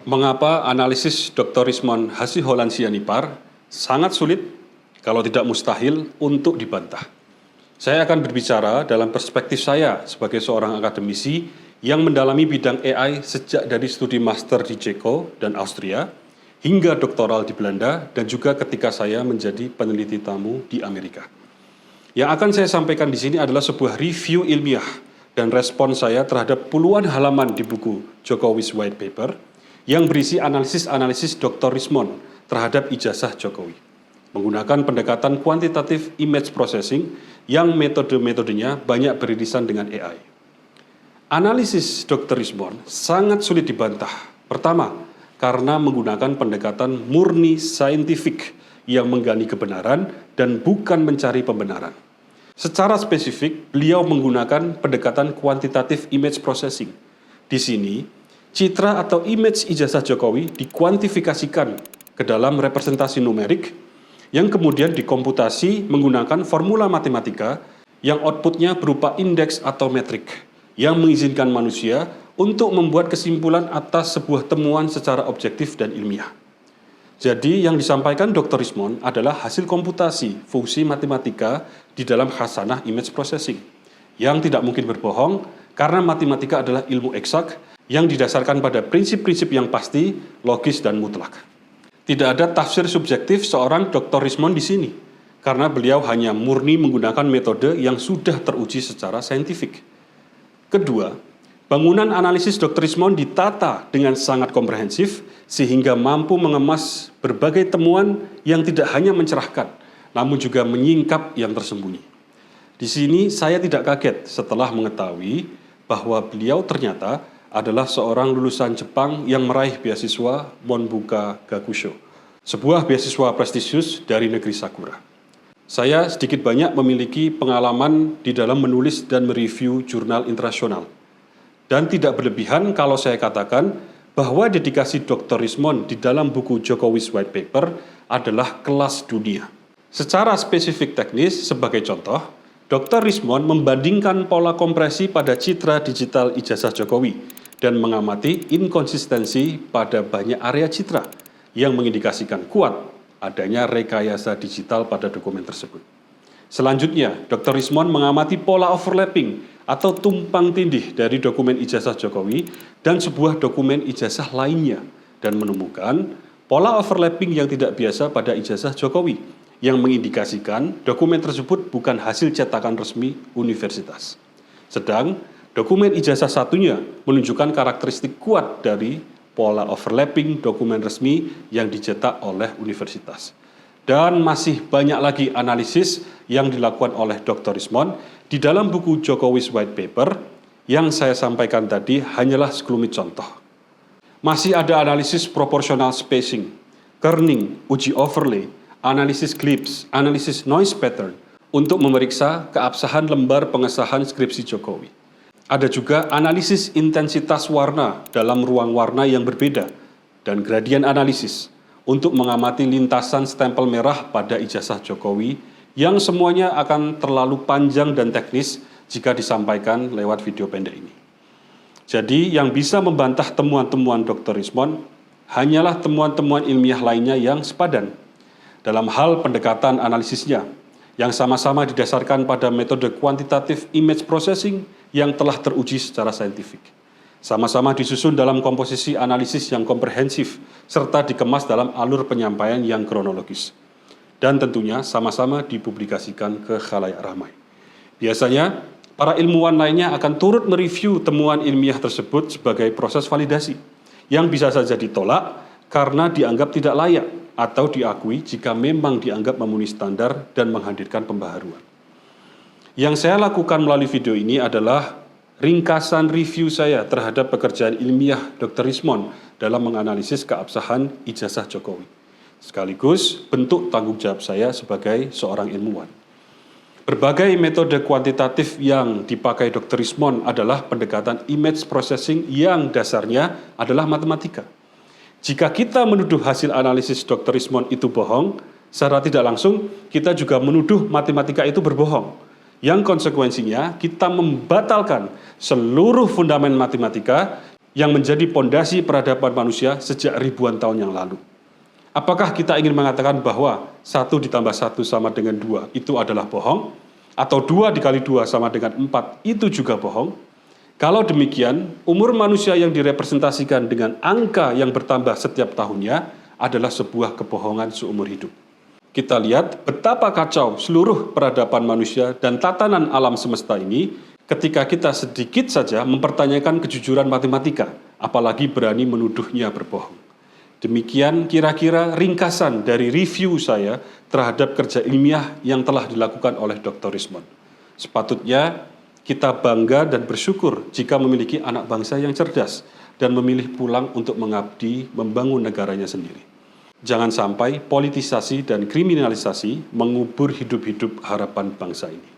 Mengapa analisis Dr. Rismond Hasiholan-Sianipar sangat sulit, kalau tidak mustahil, untuk dibantah? Saya akan berbicara dalam perspektif saya sebagai seorang akademisi yang mendalami bidang AI sejak dari studi master di Ceko dan Austria, hingga doktoral di Belanda, dan juga ketika saya menjadi peneliti tamu di Amerika. Yang akan saya sampaikan di sini adalah sebuah review ilmiah dan respon saya terhadap puluhan halaman di buku Jokowi's White Paper yang berisi analisis-analisis Dr. Rismond terhadap ijazah Jokowi, menggunakan pendekatan kuantitatif image processing yang metode-metodenya banyak beririsan dengan AI. Analisis Dr. Rismond sangat sulit dibantah. Pertama, karena menggunakan pendekatan murni saintifik yang menggali kebenaran dan bukan mencari pembenaran. Secara spesifik, beliau menggunakan pendekatan kuantitatif image processing. Di sini, citra atau image ijazah Jokowi dikuantifikasikan ke dalam representasi numerik yang kemudian dikomputasi menggunakan formula matematika yang outputnya berupa indeks atau metrik yang mengizinkan manusia untuk membuat kesimpulan atas sebuah temuan secara objektif dan ilmiah. Jadi yang disampaikan Dr. Rismond adalah hasil komputasi fungsi matematika di dalam khasanah image processing yang tidak mungkin berbohong karena matematika adalah ilmu eksak yang didasarkan pada prinsip-prinsip yang pasti, logis, dan mutlak. Tidak ada tafsir subjektif seorang Dr. Rismond di sini, karena beliau hanya murni menggunakan metode yang sudah teruji secara saintifik. Kedua, bangunan analisis Dr. Rismond ditata dengan sangat komprehensif, sehingga mampu mengemas berbagai temuan yang tidak hanya mencerahkan, namun juga menyingkap yang tersembunyi. Di sini saya tidak kaget setelah mengetahui bahwa beliau ternyata adalah seorang lulusan Jepang yang meraih beasiswa Monbuka Gakusho, sebuah beasiswa prestisius dari negeri Sakura. Saya sedikit banyak memiliki pengalaman di dalam menulis dan mereview jurnal internasional. Dan tidak berlebihan kalau saya katakan bahwa dedikasi Dr. Rismond di dalam buku Jokowi's White Paper adalah kelas dunia. Secara spesifik teknis, sebagai contoh, Dr. Rismond membandingkan pola kompresi pada citra digital ijazah Jokowi dan mengamati inkonsistensi pada banyak area citra yang mengindikasikan kuat adanya rekayasa digital pada dokumen tersebut. Selanjutnya, Dr. Rismond mengamati pola overlapping atau tumpang tindih dari dokumen ijazah Jokowi dan sebuah dokumen ijazah lainnya dan menemukan pola overlapping yang tidak biasa pada ijazah Jokowi yang mengindikasikan dokumen tersebut bukan hasil cetakan resmi universitas. Sedang dokumen ijazah satunya menunjukkan karakteristik kuat dari pola overlapping dokumen resmi yang dicetak oleh universitas. Dan masih banyak lagi analisis yang dilakukan oleh Dr. Rismond di dalam buku Jokowi's White Paper yang saya sampaikan tadi hanyalah sekelumit contoh. Masih ada analisis proportional spacing, kerning, uji overlay, analisis clips, analisis noise pattern untuk memeriksa keabsahan lembar pengesahan skripsi Jokowi. Ada juga analisis intensitas warna dalam ruang warna yang berbeda dan gradien analisis untuk mengamati lintasan stempel merah pada ijazah Jokowi yang semuanya akan terlalu panjang dan teknis jika disampaikan lewat video pendek ini. Jadi yang bisa membantah temuan-temuan Dr. Rismond hanyalah temuan-temuan ilmiah lainnya yang sepadan dalam hal pendekatan analisisnya yang sama-sama didasarkan pada metode kuantitatif image processing yang telah teruji secara saintifik. Sama-sama disusun dalam komposisi analisis yang komprehensif, serta dikemas dalam alur penyampaian yang kronologis. Dan tentunya sama-sama dipublikasikan ke khalayak ramai. Biasanya, para ilmuwan lainnya akan turut mereview temuan ilmiah tersebut sebagai proses validasi, yang bisa saja ditolak karena dianggap tidak layak atau diakui jika memang dianggap memenuhi standar dan menghadirkan pembaharuan. Yang saya lakukan melalui video ini adalah ringkasan review saya terhadap pekerjaan ilmiah Dr. Rismond dalam menganalisis keabsahan ijazah Jokowi, sekaligus bentuk tanggung jawab saya sebagai seorang ilmuwan. Berbagai metode kuantitatif yang dipakai Dr. Rismond adalah pendekatan image processing yang dasarnya adalah matematika. Jika kita menuduh hasil analisis Dr. Rismond itu bohong, secara tidak langsung kita juga menuduh matematika itu berbohong. Yang konsekuensinya kita membatalkan seluruh fundament matematika yang menjadi pondasi peradaban manusia sejak ribuan tahun yang lalu. Apakah kita ingin mengatakan bahwa 1 ditambah 1 sama dengan 2 itu adalah bohong? Atau 2 dikali 2 sama dengan 4 itu juga bohong? Kalau demikian, umur manusia yang direpresentasikan dengan angka yang bertambah setiap tahunnya adalah sebuah kebohongan seumur hidup. Kita lihat betapa kacau seluruh peradaban manusia dan tatanan alam semesta ini ketika kita sedikit saja mempertanyakan kejujuran matematika, apalagi berani menuduhnya berbohong. Demikian kira-kira ringkasan dari review saya terhadap kerja ilmiah yang telah dilakukan oleh Dr. Rismond. Sepatutnya kita bangga dan bersyukur jika memiliki anak bangsa yang cerdas dan memilih pulang untuk mengabdi membangun negaranya sendiri. Jangan sampai politisasi dan kriminalisasi mengubur hidup-hidup harapan bangsa ini.